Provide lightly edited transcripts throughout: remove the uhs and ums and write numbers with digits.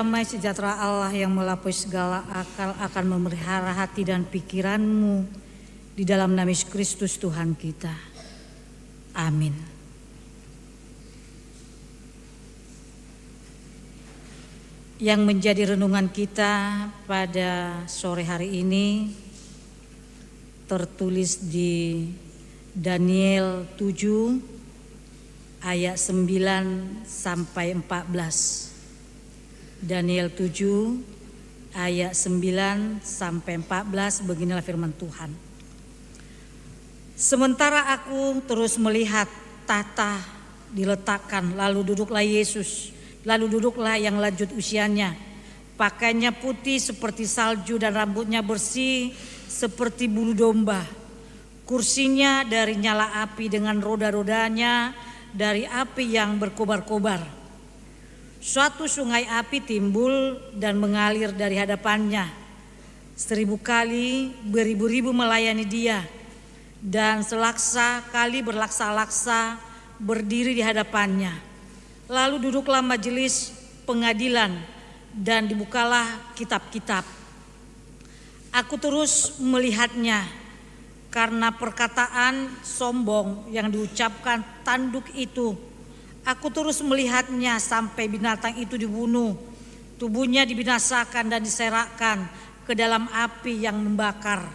damai sejahtera Allah yang melampaui segala akal akan memelihara hati dan pikiranmu di dalam nama Yesus Kristus Tuhan kita. Amin. Yang menjadi renungan kita pada sore hari ini tertulis di Daniel 7 ayat 9 sampai 14. Daniel 7 ayat 9 sampai 14, beginilah firman Tuhan. Sementara aku terus melihat tahta diletakkan, lalu duduklah Yesus, lalu duduklah yang lanjut usianya. Pakaiannya putih seperti salju dan rambutnya bersih seperti bulu domba. Kursinya dari nyala api dengan roda-rodanya dari api yang berkobar-kobar. Suatu sungai api timbul dan mengalir dari hadapannya. 1000 kali beribu-ribu melayani dia, dan selaksa kali berlaksa-laksa berdiri di hadapannya. Lalu duduklah majelis pengadilan dan dibukalah kitab-kitab. Aku terus melihatnya karena perkataan sombong yang diucapkan tanduk itu. Aku terus melihatnya sampai binatang itu dibunuh, tubuhnya dibinasakan dan diserakkan ke dalam api yang membakar.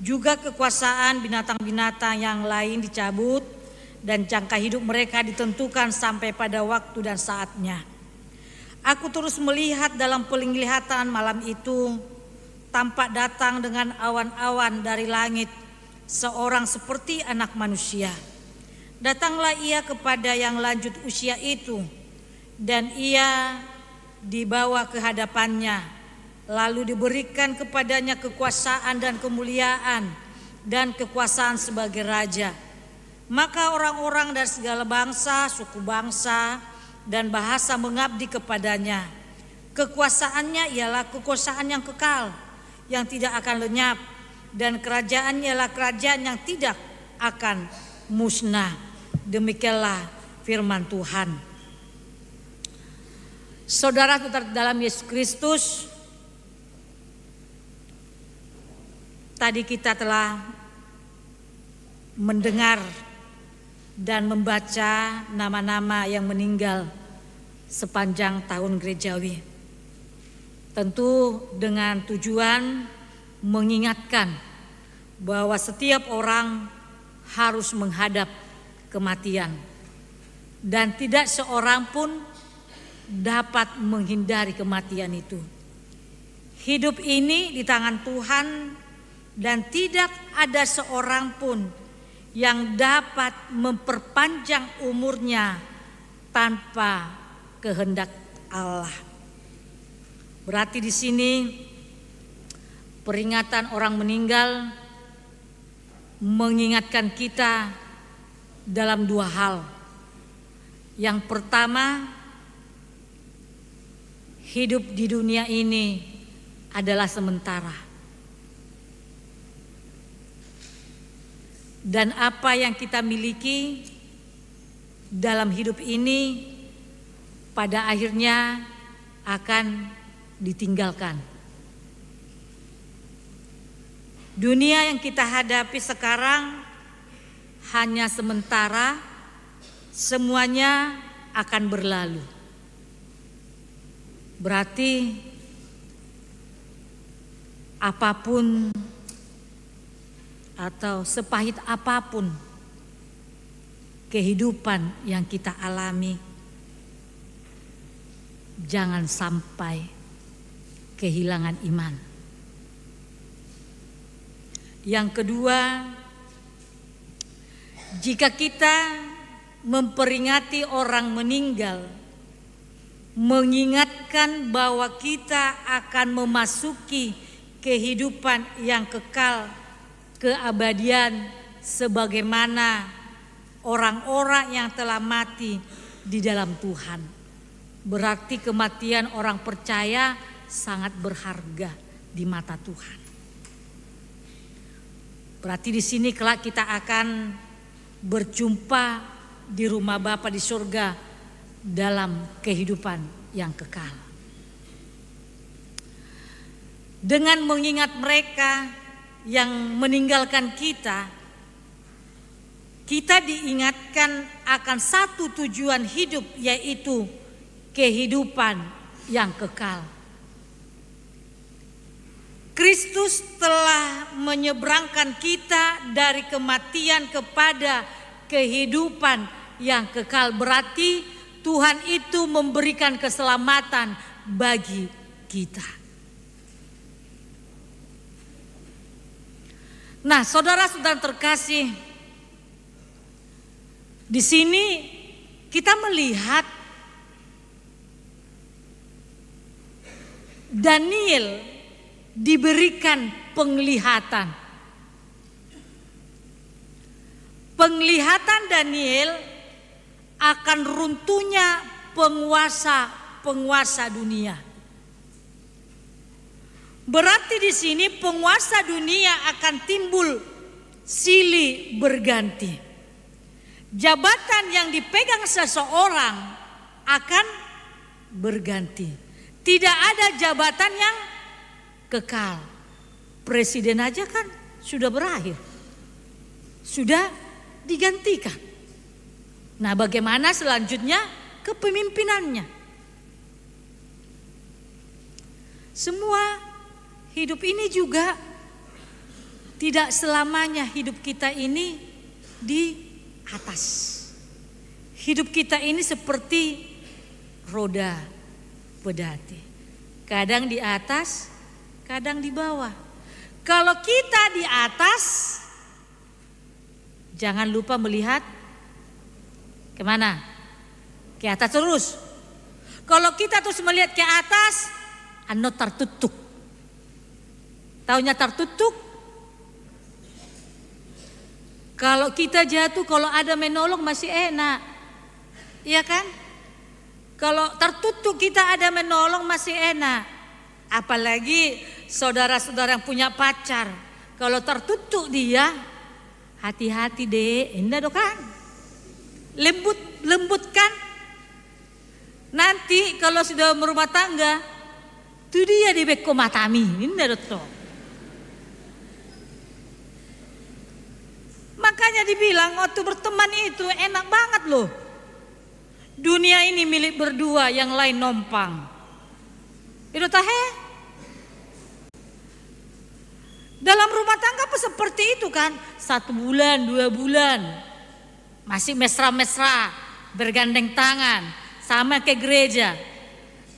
Juga kekuasaan binatang-binatang yang lain dicabut dan jangka hidup mereka ditentukan sampai pada waktu dan saatnya. Aku terus melihat dalam penglihatan malam itu, tampak datang dengan awan-awan dari langit seorang seperti anak manusia. Datanglah ia kepada yang lanjut usia itu, dan ia dibawa ke hadapannya, lalu diberikan kepadanya kekuasaan dan kemuliaan dan kekuasaan sebagai raja. Maka orang-orang dari segala bangsa, suku bangsa, dan bahasa mengabdi kepadanya. Kekuasaannya ialah kekuasaan yang kekal, yang tidak akan lenyap, dan kerajaannya ialah kerajaan yang tidak akan musnah. Demikianlah firman Tuhan. Saudara dalam Yesus Kristus, tadi kita telah mendengar dan membaca nama-nama yang meninggal sepanjang tahun gerejawi. Tentu dengan tujuan mengingatkan bahwa setiap orang harus menghadap kematian, dan tidak seorang pun dapat menghindari kematian itu. Hidup ini di tangan Tuhan, dan tidak ada seorang pun yang dapat memperpanjang umurnya tanpa kehendak Allah. Berarti di sini peringatan orang meninggal mengingatkan kita dalam dua hal. Yang pertama, hidup di dunia ini adalah sementara. Dan apa yang kita miliki dalam hidup ini pada akhirnya akan ditinggalkan. Dunia yang kita hadapi sekarang hanya sementara, semuanya akan berlalu. Berarti apapun atau sepahit apapun kehidupan yang kita alami, jangan sampai kehilangan iman. Yang kedua, jika kita memperingati orang meninggal, mengingatkan bahwa kita akan memasuki kehidupan yang kekal, keabadian, sebagaimana orang-orang yang telah mati di dalam Tuhan. Berarti kematian orang percaya sangat berharga di mata Tuhan. Berarti di sini kelak kita akan berjumpa di rumah Bapa di surga dalam kehidupan yang kekal. dengan mengingat mereka yang meninggalkan kita, kita diingatkan akan satu tujuan hidup, yaitu kehidupan yang kekal. Kristus telah menyeberangkan kita dari kematian kepada kehidupan yang kekal. Berarti Tuhan itu memberikan keselamatan bagi kita. Nah, saudara-saudara terkasih, di sini kita melihat Daniel diberikan penglihatan. Penglihatan Daniel akan runtuhnya penguasa dunia. Berarti di sini penguasa dunia akan timbul silih berganti. Jabatan yang dipegang seseorang akan berganti. Tidak ada jabatan yang kekal. Presiden aja kan sudah berakhir, sudah digantikan. Nah, bagaimana selanjutnya kepemimpinannya? Semua hidup ini juga tidak selamanya hidup kita ini di atas. Hidup kita ini seperti roda pedati. Kadang di atas, kadang di bawah. Kalau kita di atas, jangan lupa melihat kemana? Ke atas terus. Kalau kita terus melihat ke atas, anu tertutup. Taunya tertutup? Kalau kita jatuh, kalau ada menolong masih enak. Iya kan? Kalau tertutup kita ada menolong masih enak. Apalagi saudara-saudara yang punya pacar. Kalau tertutup dia, hati-hati deh, indah dong kan? Lembut kan? Nanti kalau sudah berumah tangga, itu dia di beko matami, indah dong. Makanya dibilang waktu berteman itu enak banget loh. Dunia ini milik berdua, yang lain numpang. Itu tahe. Dalam rumah tangga apa seperti itu kan? 1 bulan, 2 bulan. Masih mesra-mesra, bergandeng tangan, sama ke gereja.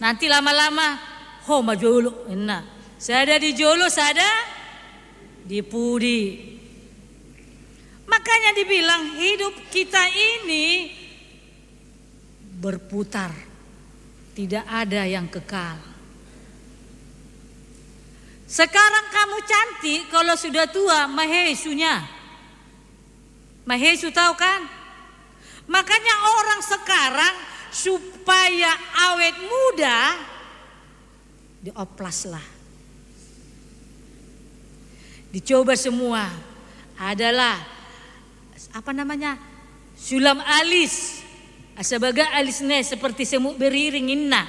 Nanti lama-lama, maju dulu. Nah, saya ada di Jolo, saya ada di Pudi. Makanya dibilang hidup kita ini berputar, tidak ada yang kekal. Sekarang kamu cantik, kalau sudah tua mahesunya. Mahesu tahu kan? Makanya orang sekarang supaya awet muda dioplaslah. Dicoba semua. Adalah apa namanya? Sulam alis. Sebagai alisnya seperti semut beriring inna.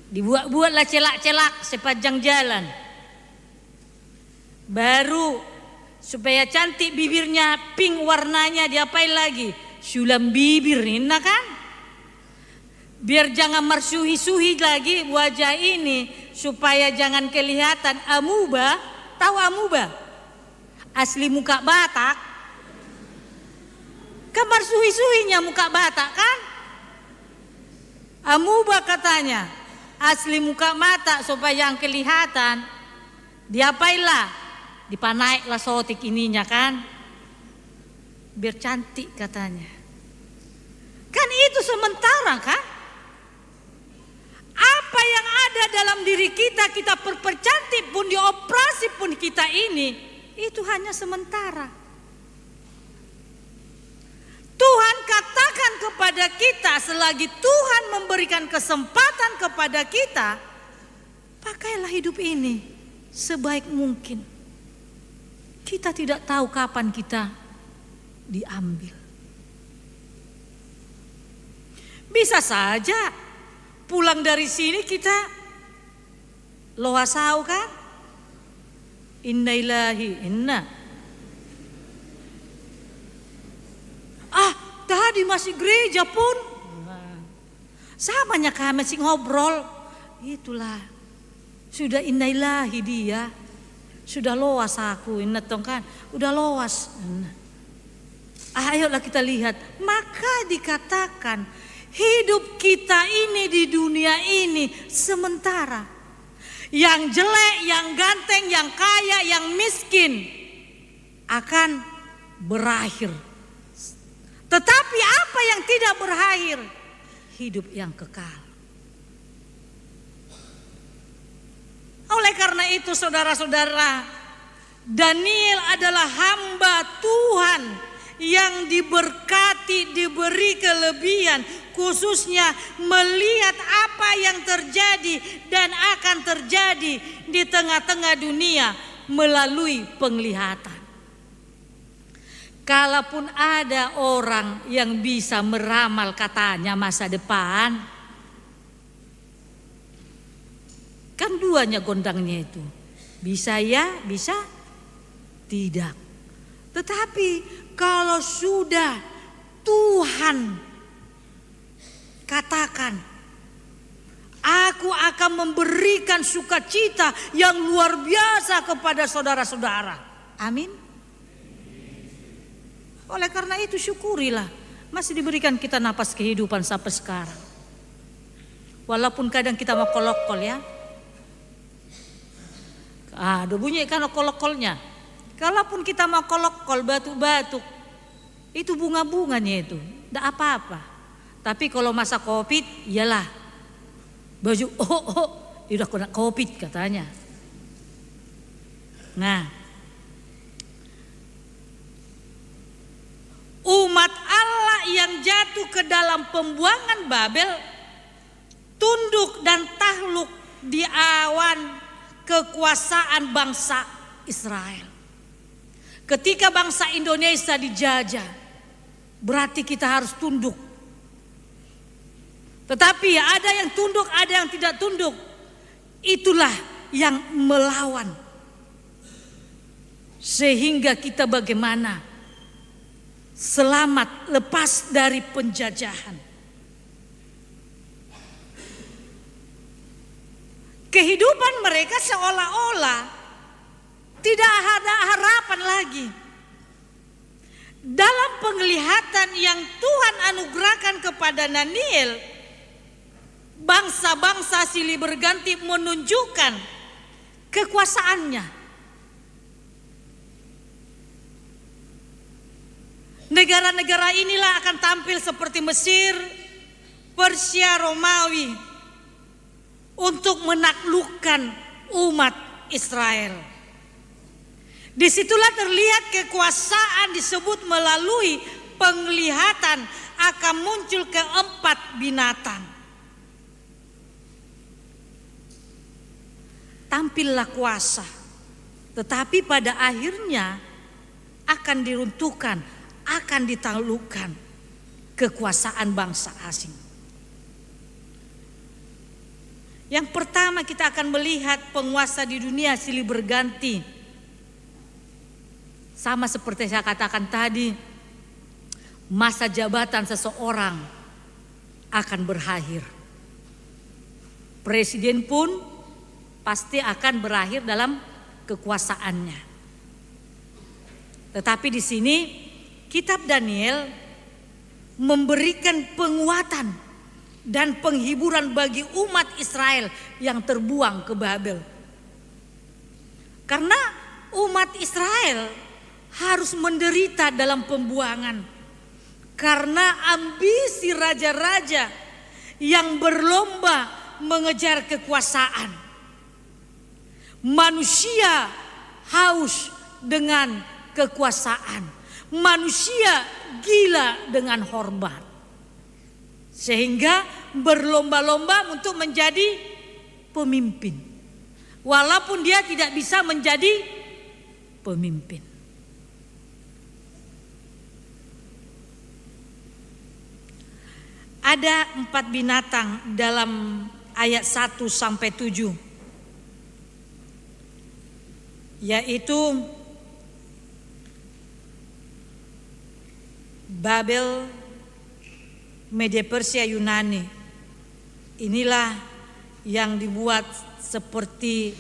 Dibuat-buatlah celak-celak sepanjang jalan. Baru supaya cantik bibirnya, pink warnanya, diapain lagi? Sulam bibir inna kan? Biar jangan mersuhi-suhi lagi wajah ini, supaya jangan kelihatan amuba. Tahu amuba? Asli muka Batak. Kamar suhi-suhinya muka Batak kan? Amuba katanya. Asli muka mata supaya yang kelihatan. Diapailah? Dipanaiklah sotik ininya kan? Biar cantik katanya. Kan itu sementara kan? Apa yang ada dalam diri kita, kita percantik pun, dioperasi pun kita ini, itu hanya sementara. Tuhan katakan kepada kita, selagi Tuhan memberikan kesempatan kepada kita, pakailah hidup ini sebaik mungkin. Kita tidak tahu kapan kita diambil. Bisa saja pulang dari sini kita Loasau kan? Inna ilahi inna. Tadi masih gereja pun. Samanya kami masih ngobrol. Itulah. Sudah inna ilahi dia. Sudah loas aku. Inna tong kan. Udah loas. Ayolah kita lihat. Maka dikatakan hidup kita ini di dunia ini sementara. Yang jelek, yang ganteng, yang kaya, yang miskin akan berakhir. Tetapi apa yang tidak berakhir? Hidup yang kekal. Oleh karena itu saudara-saudara, Daniel adalah hamba Tuhan yang diberkati, diberi kelebihan, khususnya melihat apa yang terjadi dan akan terjadi di tengah-tengah dunia melalui penglihatan. Kalaupun ada orang yang bisa meramal katanya masa depan, kan duanya gondangnya itu. Bisa ya, bisa tidak. Tetapi kalau sudah Tuhan katakan, aku akan memberikan sukacita yang luar biasa kepada saudara-saudara. Amin. Oleh karena itu syukurilah masih diberikan kita napas kehidupan sampai sekarang. Walaupun kadang kita mau kolokol ya. Ada bunyi kan kolokolnya. Kalaupun kita mau kolokol batuk-batuk, itu bunga-bunganya itu, tidak apa-apa. Tapi kalau masa COVID, iyalah baju udah kena COVID katanya. Nah, umat Allah yang jatuh ke dalam pembuangan Babel tunduk dan takluk di awan kekuasaan bangsa Israel. Ketika bangsa Indonesia dijajah, berarti kita harus tunduk. Tetapi ada yang tunduk, ada yang tidak tunduk. Itulah yang melawan. Sehingga kita bagaimana? Selamat lepas dari penjajahan. Kehidupan mereka seolah-olah tidak ada harapan lagi. Dalam penglihatan yang Tuhan anugerahkan kepada Daniel, bangsa-bangsa silih berganti menunjukkan kekuasaannya. Negara-negara inilah akan tampil seperti Mesir, Persia, Romawi untuk menaklukkan umat Israel. Disitulah terlihat kekuasaan disebut melalui penglihatan akan muncul keempat binatang. Tampillah kuasa, tetapi pada akhirnya akan diruntuhkan, akan ditaklukkan kekuasaan bangsa asing. Yang pertama kita akan melihat penguasa di dunia silih berganti. Sama seperti saya katakan tadi, masa jabatan seseorang akan berakhir. Presiden pun pasti akan berakhir dalam kekuasaannya. Tetapi di sini kitab Daniel memberikan penguatan dan penghiburan bagi umat Israel yang terbuang ke Babel. Karena umat Israel harus menderita dalam pembuangan karena ambisi raja-raja yang berlomba mengejar kekuasaan. Manusia haus dengan kekuasaan. Manusia gila dengan hormat. Sehingga berlomba-lomba untuk menjadi pemimpin. Walaupun dia tidak bisa menjadi pemimpin. Ada 4 binatang dalam ayat 1 sampai 7. yaitu Babel, Media Persia, Yunani. Inilah yang dibuat seperti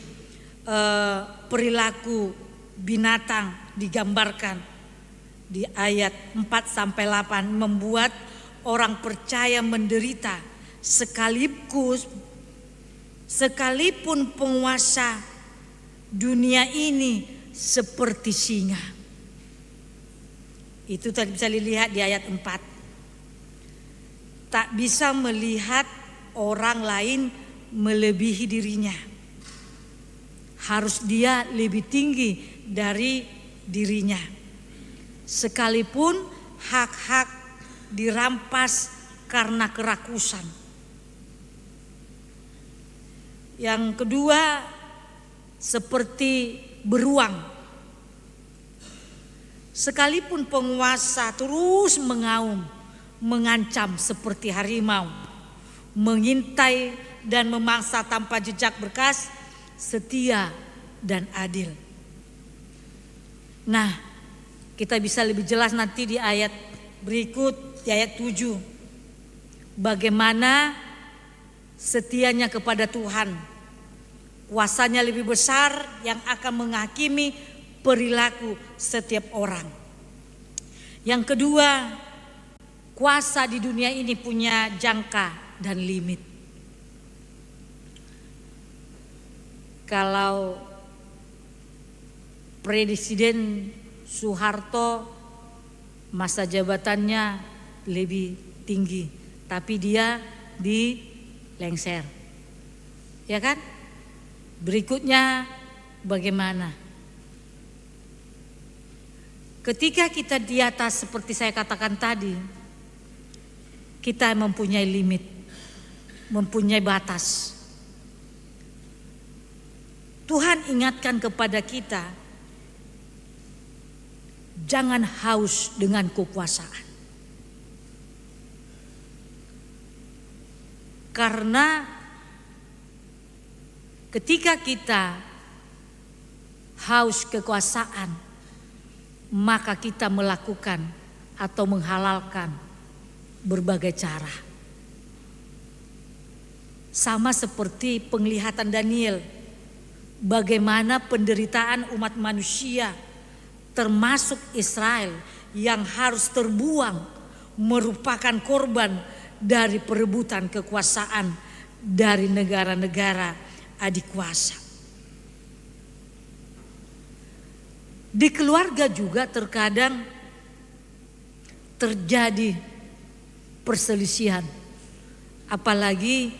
perilaku binatang digambarkan di ayat 4-8, membuat orang percaya menderita sekalipun penguasa dunia ini seperti singa. Itu tadi bisa dilihat di ayat 4. Tak bisa melihat orang lain melebihi dirinya. Harus dia lebih tinggi dari dirinya. Sekalipun hak-hak dirampas karena kerakusan. Yang kedua, seperti beruang. Sekalipun penguasa terus mengaum, mengancam seperti harimau, mengintai dan memangsa tanpa jejak berkas, setia dan adil. Nah, kita bisa lebih jelas nanti di ayat berikut, di ayat 7. Bagaimana setianya kepada Tuhan. Kuasanya lebih besar yang akan menghakimi perilaku setiap orang. Yang kedua, kuasa di dunia ini punya jangka dan limit. Kalau Presiden Soeharto masa jabatannya lebih tinggi, tapi dia dilengser, ya kan? Berikutnya bagaimana? Ketika kita di atas seperti saya katakan tadi, kita mempunyai limit, mempunyai batas. Tuhan ingatkan kepada kita, jangan haus dengan kekuasaan. Karena ketika kita haus kekuasaan, maka kita melakukan atau menghalalkan berbagai cara. Sama seperti penglihatan Daniel, bagaimana penderitaan umat manusia termasuk Israel yang harus terbuang merupakan korban dari perebutan kekuasaan dari negara-negara adik kuasa. Di keluarga juga terkadang terjadi perselisihan, apalagi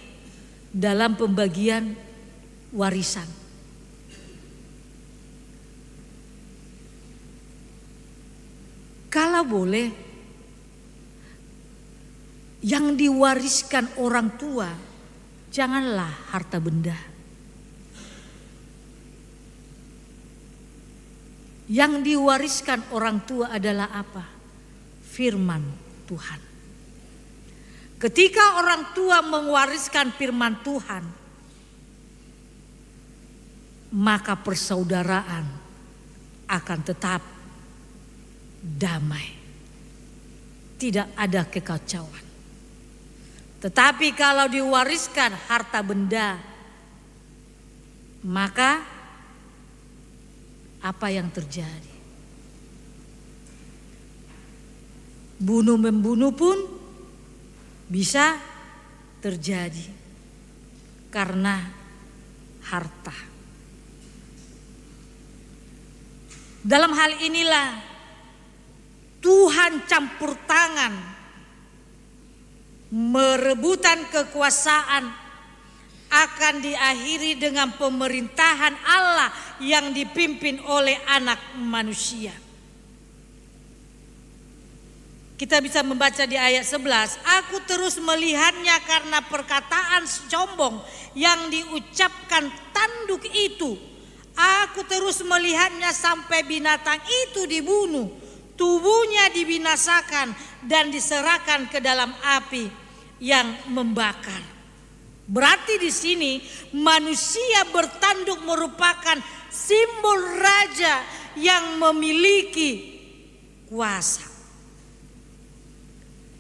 dalam pembagian warisan. Kalau boleh, yang diwariskan orang tua janganlah harta benda. Yang diwariskan orang tua adalah apa? Firman Tuhan. Ketika orang tua mewariskan firman Tuhan, maka persaudaraan akan tetap damai. Tidak ada kekacauan. Tetapi kalau diwariskan harta benda, maka apa yang terjadi? Bunuh-membunuh pun bisa terjadi karena harta. Dalam hal inilah Tuhan campur tangan merebutan kekuasaan akan diakhiri dengan pemerintahan Allah yang dipimpin oleh anak manusia. Kita bisa membaca di ayat 11, aku terus melihatnya karena perkataan sombong yang diucapkan tanduk itu. Aku terus melihatnya sampai binatang itu dibunuh, tubuhnya dibinasakan dan diserahkan ke dalam api yang membakar. Berarti di sini manusia bertanduk merupakan simbol raja yang memiliki kuasa.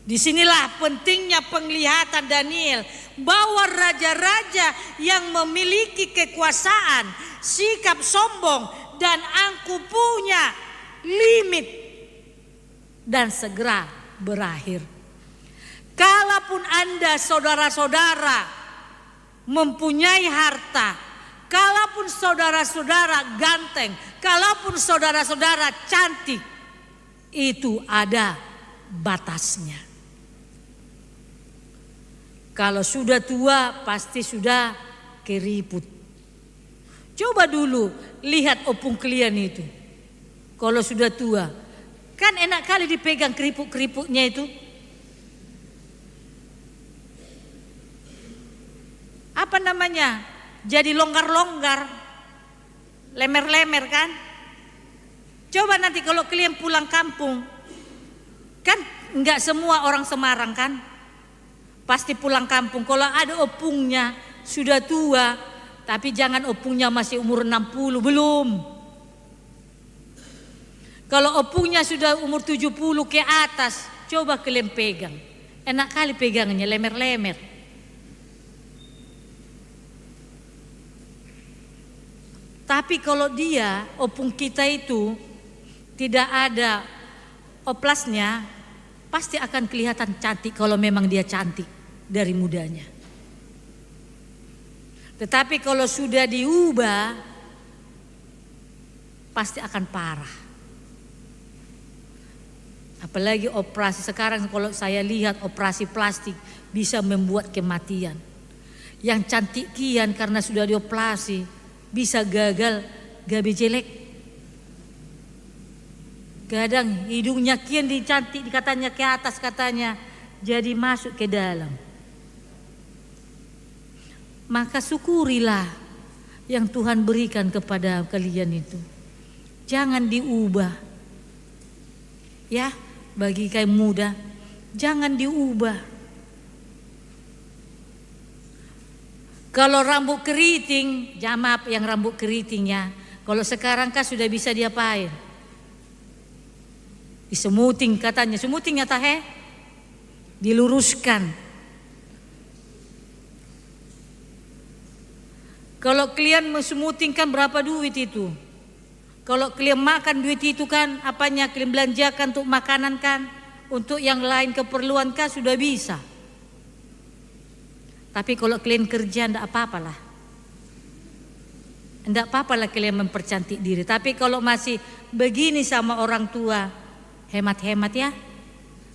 Disinilah pentingnya penglihatan Daniel bahwa raja-raja yang memiliki kekuasaan, sikap sombong dan angkuh punya limit dan segera berakhir. Kalaupun Anda saudara-saudara mempunyai harta, kalaupun saudara-saudara ganteng, kalaupun saudara-saudara cantik, itu ada batasnya. Kalau sudah tua pasti sudah keriput. Coba dulu lihat opung kalian itu. Kalau sudah tua, kan enak kali dipegang keriput-keriputnya itu. Apa namanya? Jadi longgar-longgar, lemer-lemer kan? Coba nanti kalau kalian pulang kampung, kan enggak semua orang Semarang kan? Pasti pulang kampung kalau ada opungnya sudah tua, tapi jangan opungnya masih umur 60, belum. Kalau opungnya sudah umur 70 ke atas, coba kalian pegang. Enak kali pegangannya, lemer-lemer. Tapi kalau dia, opung kita itu tidak ada oplasnya, pasti akan kelihatan cantik kalau memang dia cantik dari mudanya. Tetapi kalau sudah diubah, pasti akan parah. Apalagi operasi sekarang, kalau saya lihat operasi plastik bisa membuat kematian. Yang cantik kian karena sudah dioperasi bisa gagal, gabe jelek. Kadang hidungnya kian dicantik, katanya ke atas katanya, jadi masuk ke dalam. Maka syukurilah yang Tuhan berikan kepada kalian itu. Jangan diubah. Ya, bagi kaum muda, jangan diubah. Kalau rambut keriting, maaf yang rambut keritingnya, kalau sekarang kan sudah bisa diapain? Disemuting katanya, semutingnya tahe, diluruskan. Kalau kalian mesemutingkan berapa duit itu? Kalau kalian makan duit itu kan apanya kalian belanjakan untuk makanan kan, untuk yang lain keperluan kan sudah bisa. Tapi kalau kalian kerja ndak apa-apalah. Ndak apa-apalah kalian mempercantik diri. Tapi kalau masih begini sama orang tua, hemat-hemat ya.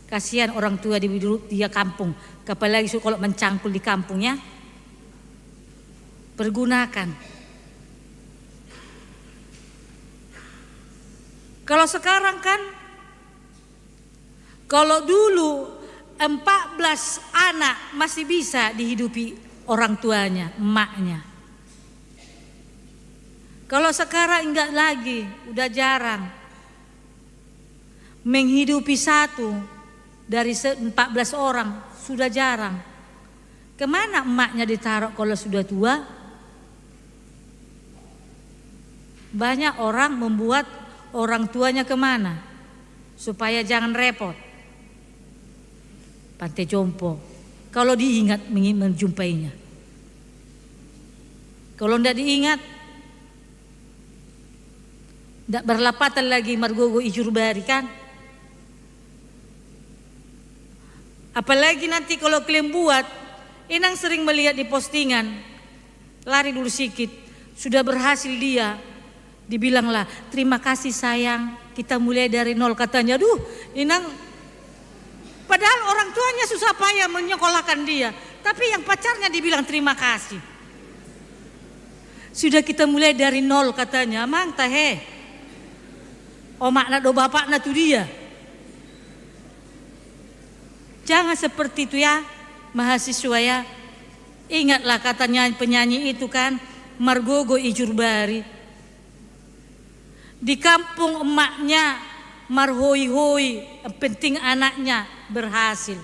Kasihan orang tua di dia kampung. Apalagi kalau mencangkul di kampungnya. Pergunakan. Kalau sekarang kan, kalau dulu 14 anak masih bisa dihidupi orang tuanya, emaknya. Kalau sekarang enggak lagi, udah jarang. Menghidupi satu dari 14 orang sudah jarang. Kemana emaknya ditaruh kalau sudah tua? Banyak orang membuat orang tuanya kemana? Supaya jangan repot. Pantai Jompo. Kalau diingat menjumpainya. Kalau tidak diingat, tidak berlapatan lagi Margogo Ijurbari kan? Apalagi nanti kalau kalian buat, Inang sering melihat di postingan, lari dulu sikit, sudah berhasil dia. Dibilanglah, terima kasih sayang, kita mulai dari nol katanya. Duh, Inang, padahal orang tuanya susah payah menyekolahkan dia. Tapi yang pacarnya dibilang terima kasih. Sudah kita mulai dari nol katanya, mang tahe. Omakna do bapakna tuh dia. Jangan seperti itu ya, mahasiswa ya. Ingatlah katanya penyanyi itu kan, Margogo Ijurbari. Di kampung emaknya marhoi-hoi, penting anaknya berhasil.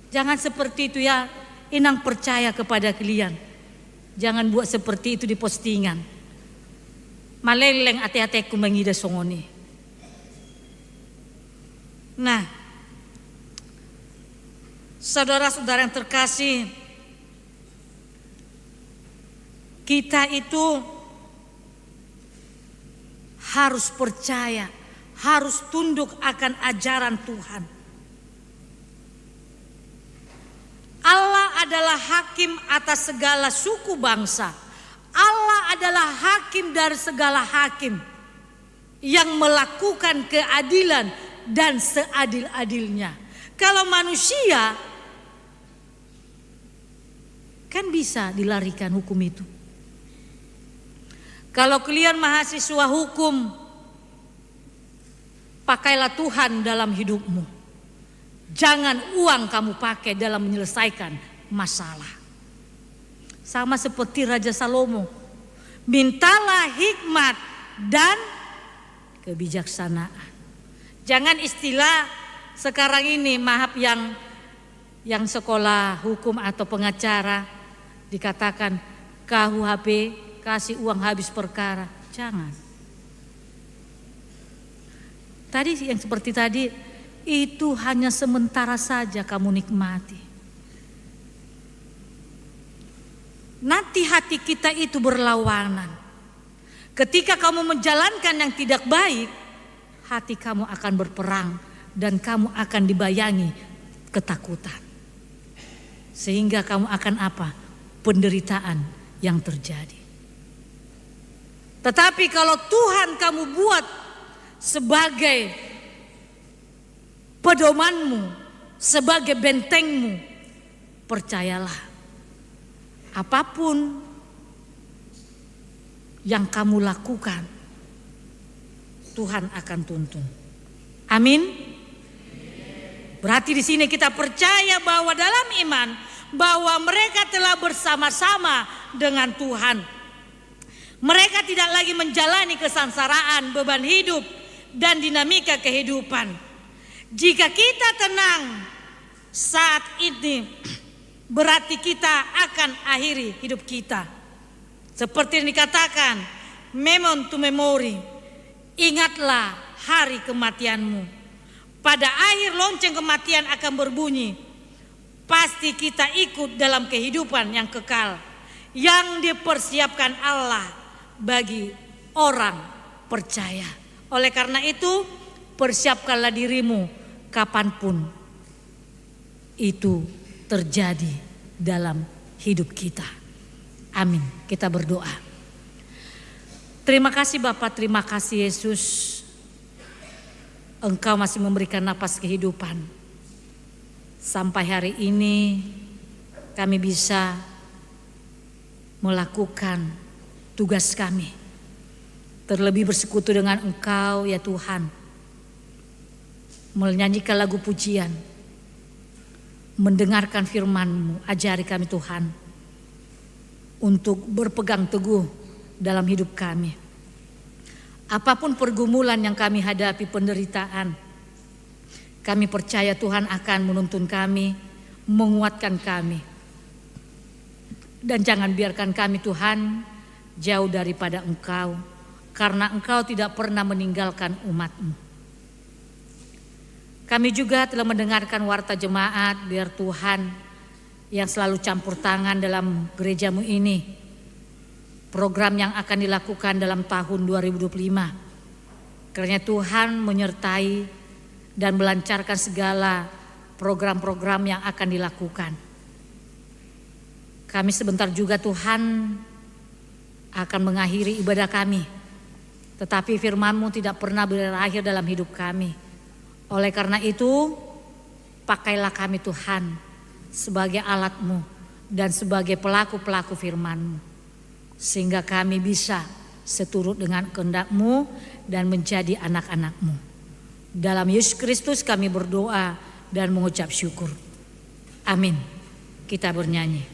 Jangan seperti itu ya. Inang percaya kepada kalian. Jangan buat seperti itu di postingan. Maleleng ate-ateku mengida songoni. Nah, saudara-saudara yang terkasih, kita itu harus percaya, harus tunduk akan ajaran Tuhan. Allah adalah hakim atas segala suku bangsa. Allah adalah hakim dari segala hakim yang melakukan keadilan dan seadil-adilnya. Kalau manusia kan bisa dilarikan hukum itu. Kalau kalian mahasiswa hukum, pakailah Tuhan dalam hidupmu. Jangan uang kamu pakai dalam menyelesaikan masalah. Sama seperti Raja Salomo. Mintalah hikmat dan kebijaksanaan. Jangan istilah sekarang ini, maaf yang sekolah hukum atau pengacara dikatakan KUHP, kasih uang habis perkara. Jangan. Tadi yang seperti tadi, itu hanya sementara saja kamu nikmati. Nanti hati kita itu berlawanan. Ketika kamu menjalankan yang tidak baik, hati kamu akan berperang dan kamu akan dibayangi ketakutan. Sehingga kamu akan apa? Penderitaan yang terjadi. Tetapi kalau Tuhan kamu buat sebagai pedomanmu, sebagai bentengmu, percayalah, apapun yang kamu lakukan, Tuhan akan tuntun. Amin. Berarti di sini kita percaya bahwa dalam iman, bahwa mereka telah bersama-sama dengan Tuhan. Mereka tidak lagi menjalani kesengsaraan, beban hidup, dan dinamika kehidupan. Jika kita tenang saat ini, berarti kita akan akhiri hidup kita. Seperti yang dikatakan, memon to memory, ingatlah hari kematianmu. Pada akhir lonceng kematian akan berbunyi, pasti kita ikut dalam kehidupan yang kekal, yang dipersiapkan Allah bagi orang percaya. Oleh karena itu, persiapkanlah dirimu kapanpun itu terjadi dalam hidup kita. Amin. Kita berdoa. Terima kasih Bapak, terima kasih Yesus. Engkau masih memberikan napas kehidupan. Sampai hari ini kami bisa melakukan tugas kami. Terlebih bersekutu dengan Engkau ya Tuhan. Menyanyikan lagu pujian, mendengarkan firman-Mu, ajari kami Tuhan untuk berpegang teguh dalam hidup kami. Apapun pergumulan yang kami hadapi, penderitaan, kami percaya Tuhan akan menuntun kami, menguatkan kami. Dan jangan biarkan kami Tuhan jauh daripada Engkau, karena Engkau tidak pernah meninggalkan umat-Mu. Kami juga telah mendengarkan warta jemaat, biar Tuhan yang selalu campur tangan dalam gerejamu ini, program yang akan dilakukan dalam tahun 2025. Karena Tuhan menyertai dan melancarkan segala program-program yang akan dilakukan. Kami sebentar juga Tuhan akan mengakhiri ibadah kami. Tetapi firman-Mu tidak pernah berakhir dalam hidup kami. Oleh karena itu, pakailah kami Tuhan sebagai alat-Mu dan sebagai pelaku-pelaku firman-Mu. Sehingga kami bisa seturut dengan kehendak-Mu dan menjadi anak-anak-Mu. Dalam Yesus Kristus kami berdoa dan mengucap syukur. Amin. Kita bernyanyi.